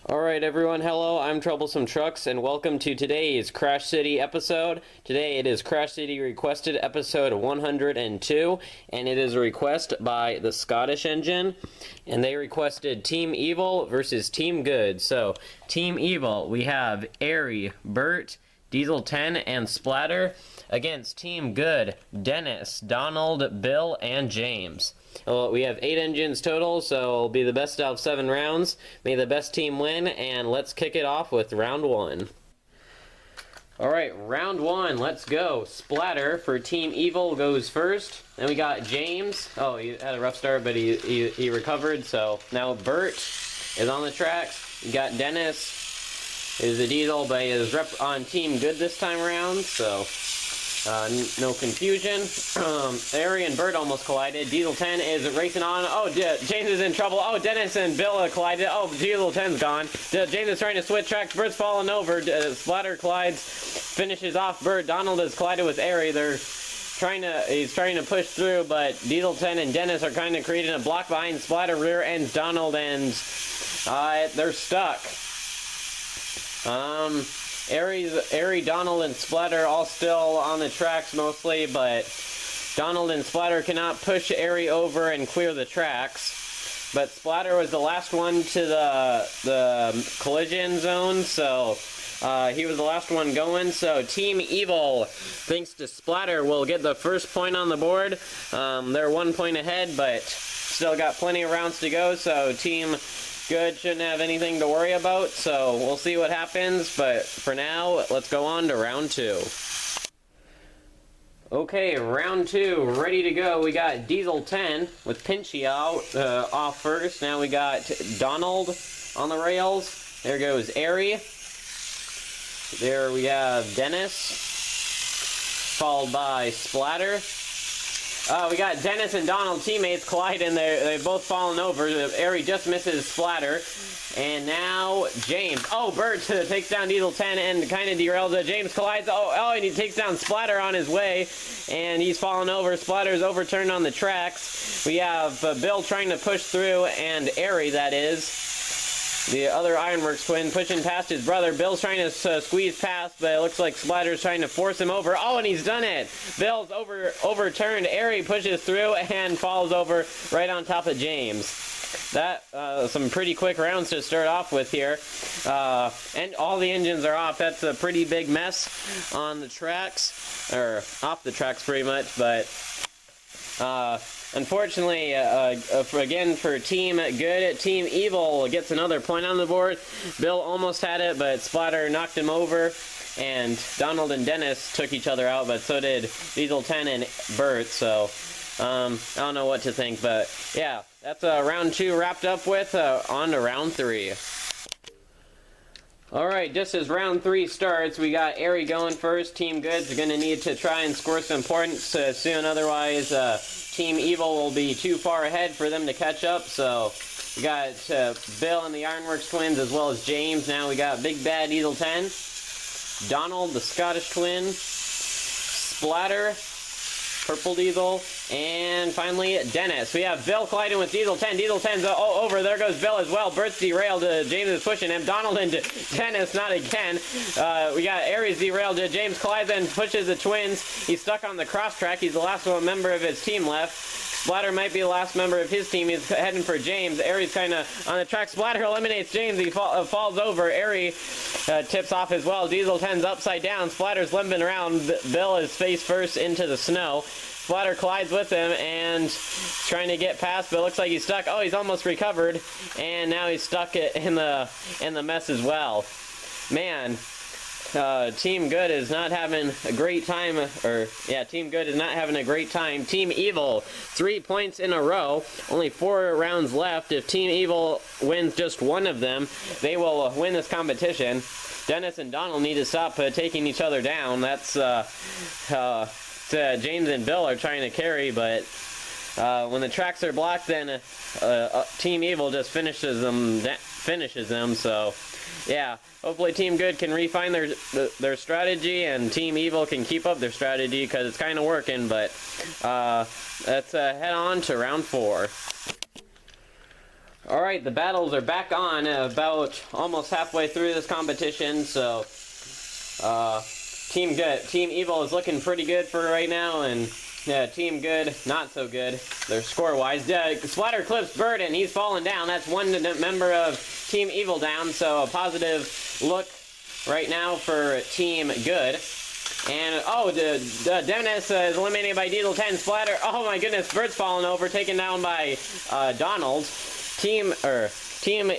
Alright everyone, hello, I'm Troublesome Trucks, and welcome to today's Crash City episode. Today it is Crash City Requested episode 102, and it is a request by the Scottish Engine, and they requested Team Evil versus Team Good. So, Team Evil, we have Airy, Bert, Diesel 10, and Splatter, against Team Good, Dennis, Donald, Bill, and James. Well, we have 8 engines total, so it'll be the best out of 7 rounds. May the best team win, and let's kick it off with round 1. Alright, round 1, let's go. Splatter for Team Evil goes first. Then we got James. Oh, he had a rough start, but he recovered, so now Bert is on the tracks. You got Dennis, is a Diesel, but he is rep on Team Good this time around, so no confusion. Airy and Bert almost collided. Diesel 10 is racing on. Oh, James is in trouble. Oh, Dennis and Bill collided. Oh, Diesel 10's gone. James is trying to switch tracks. Bert's falling over. Splatter collides, finishes off Bert. Donald has collided with Airy. He's trying to push through, but Diesel 10 and Dennis are kind of creating a block behind Splatter. Rear ends Donald, and they're stuck. Airy, Donald, and Splatter all still on the tracks mostly, but Donald and Splatter cannot push Airy over and clear the tracks. But Splatter was the last one to the collision zone, so he was the last one going. So Team Evil, thanks to Splatter, will get the first point on the board. They're 1 point ahead, but still got plenty of rounds to go, so Team Good shouldn't have anything to worry about, so we'll see what happens, but for now, let's go on to round 2. Okay, round 2, ready to go. We got Diesel 10 with Pinchy out off first. Now we got Donald on the rails. There goes Airy. There we have Dennis, followed by Splatter. We got Dennis and Donald teammates colliding. They've both fallen over. Airy just misses Splatter. And now James. Oh, Bert takes down Diesel 10 and kind of derails. James collides. Oh, and he takes down Splatter on his way. And he's fallen over. Splatter's overturned on the tracks. We have Bill trying to push through, and Airy, that is, the other Ironworks twin, pushing past his brother. Bill's trying to squeeze past, but it looks like Splatter's trying to force him over. Oh, and he's done it! Bill's overturned. Airy pushes through and falls over right on top of James. That, some pretty quick rounds to start off with here. And all the engines are off. That's a pretty big mess on the tracks, or off the tracks pretty much, but unfortunately, again for Team Good, Team Evil gets another point on the board. Bill almost had it, but Splatter knocked him over, and Donald and Dennis took each other out, but so did Diesel 10 and Bert, so I don't know what to think, but yeah, that's round 2 wrapped up with. On to round 3. Alright, just as round 3 starts, we got Airy going first. Team Good's going to need to try and score some points soon, otherwise Team Evil will be too far ahead for them to catch up. So we got Bill and the Ironworks twins, as well as James. Now we got Big Bad Diesel 10, Donald, the Scottish twin, Splatter, Purple Diesel, and finally Dennis. We have Bill colliding with Diesel 10. Diesel 10's over. There goes Bill as well. Bert's derailed. James is pushing him. Donald and Dennis, not again. We got Airy's derailed. James collides and pushes the twins. He's stuck on the cross track. He's the last member of his team left. Splatter might be the last member of his team. He's heading for James. Airy's kind of on the track. Splatter eliminates James. He falls over. Airy tips off as well. Diesel 10's upside down. Splatter's limping around. Bill is face first into the snow. Splatter collides with him and trying to get past, but it looks like he's stuck. Oh, he's almost recovered, and now he's stuck in the mess as well. Man, Team Good is not having a great time, Team Good is not having a great time. Team Evil, 3 points in a row, only 4 rounds left. If Team Evil wins just one of them, they will win this competition. Dennis and Donald need to stop taking each other down. That's James and Bill are trying to carry, but when the tracks are blocked, then Team Evil just finishes them. So yeah, hopefully Team Good can refine their strategy, and Team Evil can keep up their strategy, because it's kind of working. But let's head on to round 4. Alright, the battles are back on, about almost halfway through this competition, so Team Evil is looking pretty good for right now, and Team Good, not so good. They're score-wise. Splatter clips Bird, and he's falling down. That's one member of Team Evil down, so a positive look right now for Team Good. And, oh, Dennis is eliminated by Diesel 10. Splatter, oh my goodness, Bird's falling over, taken down by Donald. Team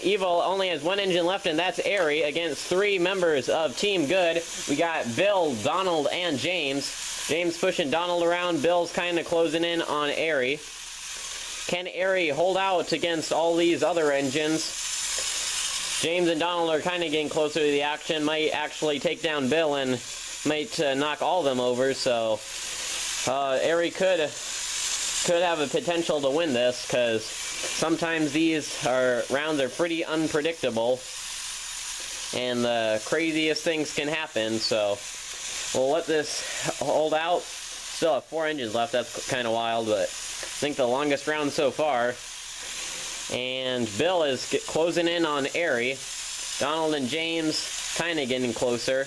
Evil only has one engine left, and that's Airy against 3 members of Team Good. We got Bill, Donald, and James. James pushing Donald around. Bill's kind of closing in on Airy. Can Airy hold out against all these other engines? James and Donald are kind of getting closer to the action. Might actually take down Bill and might knock all of them over. So Airy could have a potential to win this, because sometimes these rounds are pretty unpredictable, and the craziest things can happen, so we'll let this hold out. Still have 4 engines left. That's kind of wild, but I think the longest round so far. And Bill is closing in on Airy. Donald and James kind of getting closer.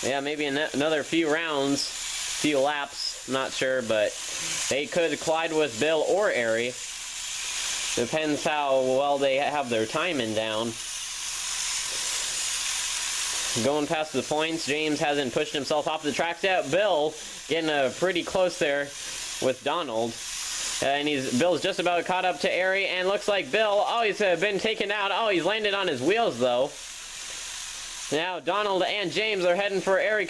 Yeah, maybe another few rounds, few laps, not sure, but they could collide with Bill or Airy. Depends how well they have their timing down. Going past the points, James hasn't pushed himself off the track yet. Bill getting pretty close there with Donald. And Bill's just about caught up to Airy, and looks like Bill, oh, he's been taken out. Oh, he's landed on his wheels, though. Now Donald and James are heading for Airy.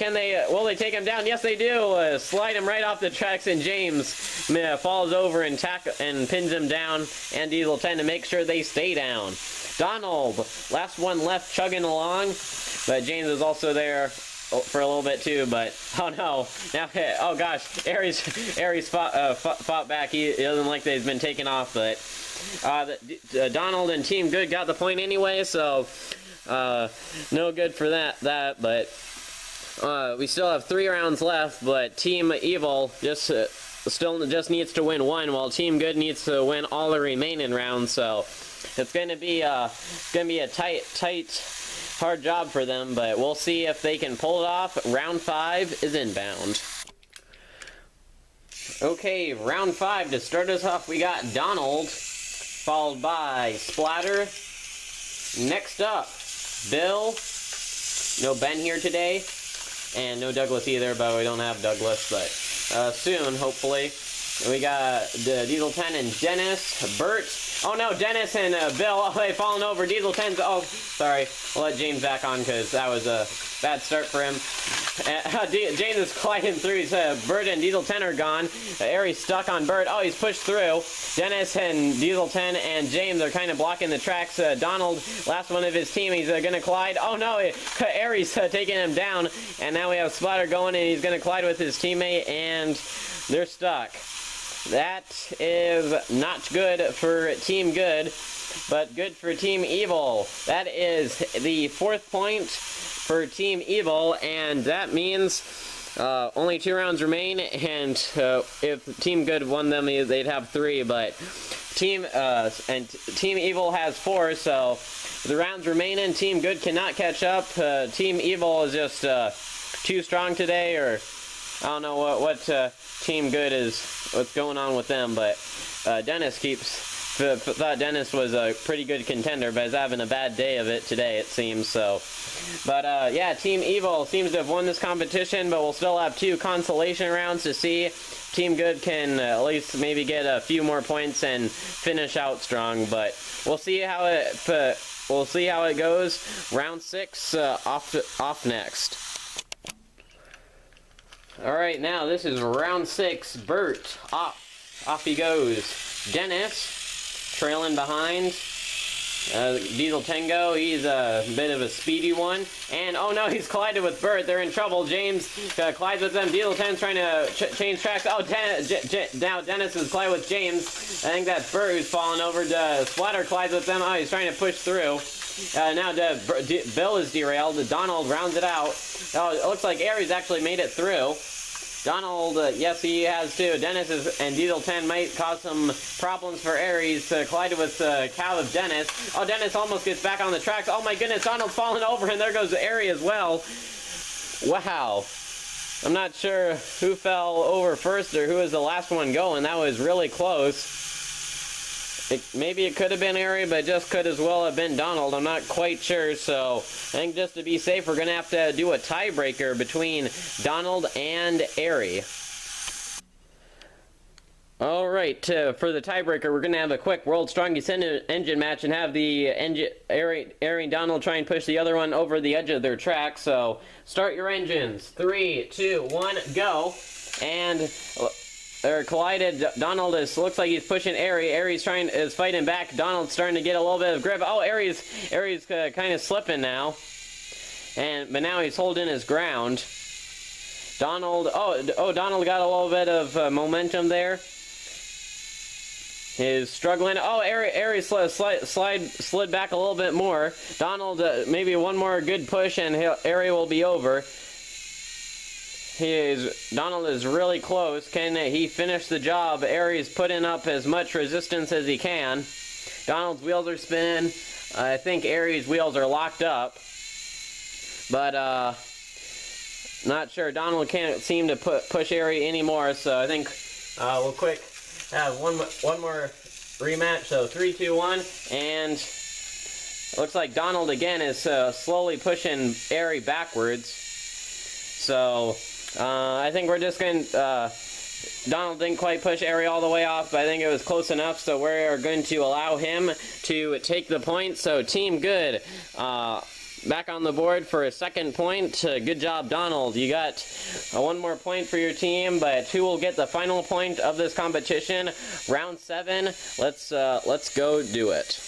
Will they take him down? Yes, they do. Slide him right off the tracks, and James falls over and pins him down, and Diesel 10 to make sure they stay down. Donald, last one left, chugging along, but James is also there for a little bit too, but oh no, now, oh gosh, Airy's fought back. He doesn't like that he's been taken off, but Donald and Team Good got the point anyway, so no good for that, but we still have 3 rounds left, but Team Evil still just needs to win 1, while Team Good needs to win all the remaining rounds, so it's gonna be a tight, hard job for them, but we'll see if they can pull it off. Round 5 is inbound. Okay, round 5, to start us off, we got Donald, followed by Splatter. Next up, Bill. No Ben here today, and no Douglas either, but we don't have Douglas, but soon, hopefully. We got Diesel 10 and Dennis, Bert. Oh no, Dennis and Bill, oh, they've fallen over. Diesel 10's, oh, sorry. We'll let James back on because that was a bad start for him. James is gliding through. Bert and Diesel 10 are gone. Airy's stuck on Bert. Oh, he's pushed through. Dennis and Diesel 10 and James are kind of blocking the tracks. Donald, last one of his team, he's going to collide. Oh no, Airy's taking him down. And now we have Splatter going, and he's going to collide with his teammate, and they're stuck. That is not good for Team Good, but good for Team Evil. That is the 4th point for Team Evil, and that means only 2 rounds remain, and if Team Good won them, they'd have 3, but Team Evil has 4, so the rounds remaining, Team Good cannot catch up. Team Evil is just too strong today, or I don't know what Team Good is, what's going on with them, but Dennis thought Dennis was a pretty good contender, but is having a bad day of it today, it seems, so. But yeah, Team Evil seems to have won this competition, but we'll still have 2 consolation rounds to see. Team Good can at least maybe get a few more points and finish out strong, but we'll see how it goes. Round 6 off next. Alright, now this is round 6. Bert, off he goes. Dennis, trailing behind. Diesel Tango, he's a bit of a speedy one. And, oh no, he's collided with Bert. They're in trouble. James collides with them. Diesel 10's trying to change tracks. Oh, now Dennis is colliding with James. I think that's Bert who's falling over. Splatter collides with them. Oh, he's trying to push through. Now Bill is derailed. Donald rounds it out. Oh, it looks like Airy's actually made it through. Donald, yes, he has too. Dennis and Diesel 10 might cause some problems for Aries. Collided with Cow of Dennis. Oh, Dennis almost gets back on the tracks. Oh my goodness, Donald's falling over, and there goes Aries as well. Wow. I'm not sure who fell over first or who was the last one going. That was really close. Maybe it could have been Ari, but just could as well have been Donald. I'm not quite sure, so I think just to be safe, we're going to have to do a tiebreaker between Donald and Ari. Alright, for the tiebreaker, we're going to have a quick World's Strongest Engine match and have the Ari and Donald try and push the other one over the edge of their track. So, start your engines. 3, 2, 1, go. And they're collided. Donald looks like he's pushing Ari. Ari's is fighting back. Donald's starting to get a little bit of grip. Oh, Ari's kind of slipping now. But now he's holding his ground. Donald got a little bit of momentum there. He's struggling. Oh, Ari slid back a little bit more. Donald, maybe one more good push and Ari will be over. Donald is really close. Can he finish the job? Ari's putting up as much resistance as he can. Donald's wheels are spinning. I think Ari's wheels are locked up. But, not sure. Donald can't seem to push Ari anymore, so I think we'll quick have one more rematch. So 3, 2, 1, and it looks like Donald again is slowly pushing Ari backwards. So I think we're just going to... Donald didn't quite push Ari all the way off, but I think it was close enough, so we're going to allow him to take the point. So Team Good back on the board for a second point. Good job, Donald. You got one more point for your team, but who will get the final point of this competition? Round 7. Let's go do it.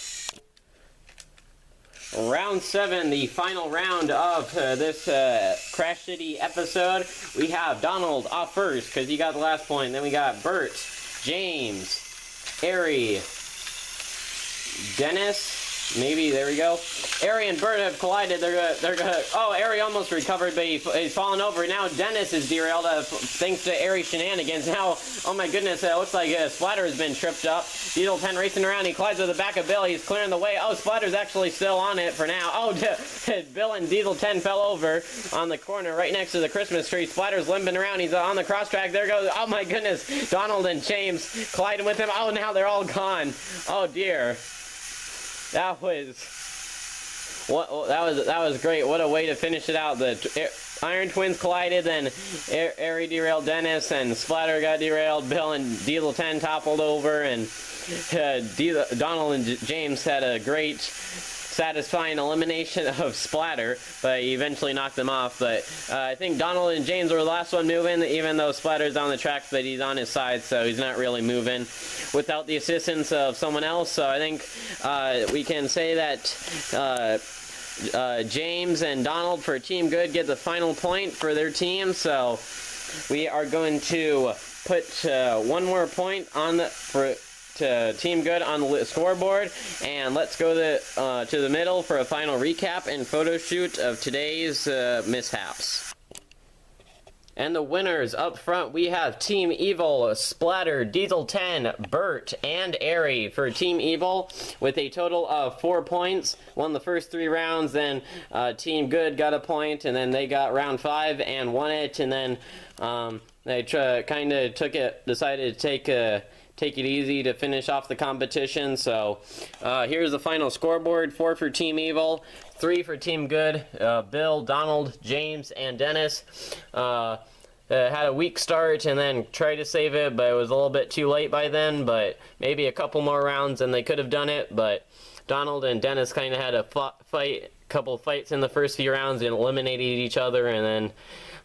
Round 7, the final round of this Crash City episode. We have Donald off first because he got the last point. Then we got Bert, James, Ari, Dennis. Maybe, there we go. Ari and Bert have collided. They're gonna. Oh, Ari almost recovered, but he's fallen over. Now Dennis is derailed thanks to Ari shenanigans. Now, oh my goodness, it looks like Splatter has been tripped up. Diesel 10 racing around. He collides with the back of Bill. He's clearing the way. Oh, Splatter's actually still on it for now. Oh, Bill and Diesel 10 fell over on the corner right next to the Christmas tree. Splatter's limping around. He's on the cross track. There goes. Oh my goodness, Donald and James colliding with him. Oh, now they're all gone. Oh dear. That was great. What a way to finish it out. The Iron Twins collided, then Ari derailed Dennis, and Splatter got derailed. Bill and Diesel 10 toppled over, and Donald and James had a great, satisfying elimination of Splatter, but he eventually knocked them off. But I think Donald and James were the last one moving, even though Splatter's on the track, but he's on his side, so he's not really moving without the assistance of someone else. So I think we can say that James and Donald for Team Good get the final point for their team. So we are going to put one more point on to Team Good on the scoreboard, and let's go to the middle for a final recap and photo shoot of today's mishaps. And the winners up front, we have Team Evil, Splatter, Diesel 10, Bert, and Ari for Team Evil with a total of 4 points. Won the first 3 rounds, then Team Good got a point, and then they got round 5 and won it, and then they kind of decided to take it easy to finish off the competition. So here's the final scoreboard. 4 for Team Evil, 3 for Team Good. Bill, Donald, James, and Dennis had a weak start and then tried to save it, but it was a little bit too late by then. But maybe a couple more rounds and they could have done it. But Donald and Dennis kind of had a couple fights in the first few rounds and eliminated each other, and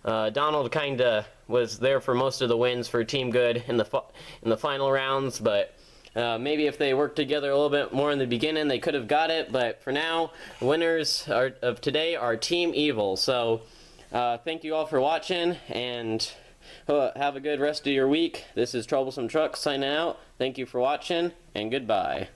then Donald kind of was there for most of the wins for Team Good in the final rounds, but maybe if they worked together a little bit more in the beginning, they could have got it. But for now, the winners of today are Team Evil. So thank you all for watching, and have a good rest of your week. This is Troublesome Truck signing out. Thank you for watching, and goodbye.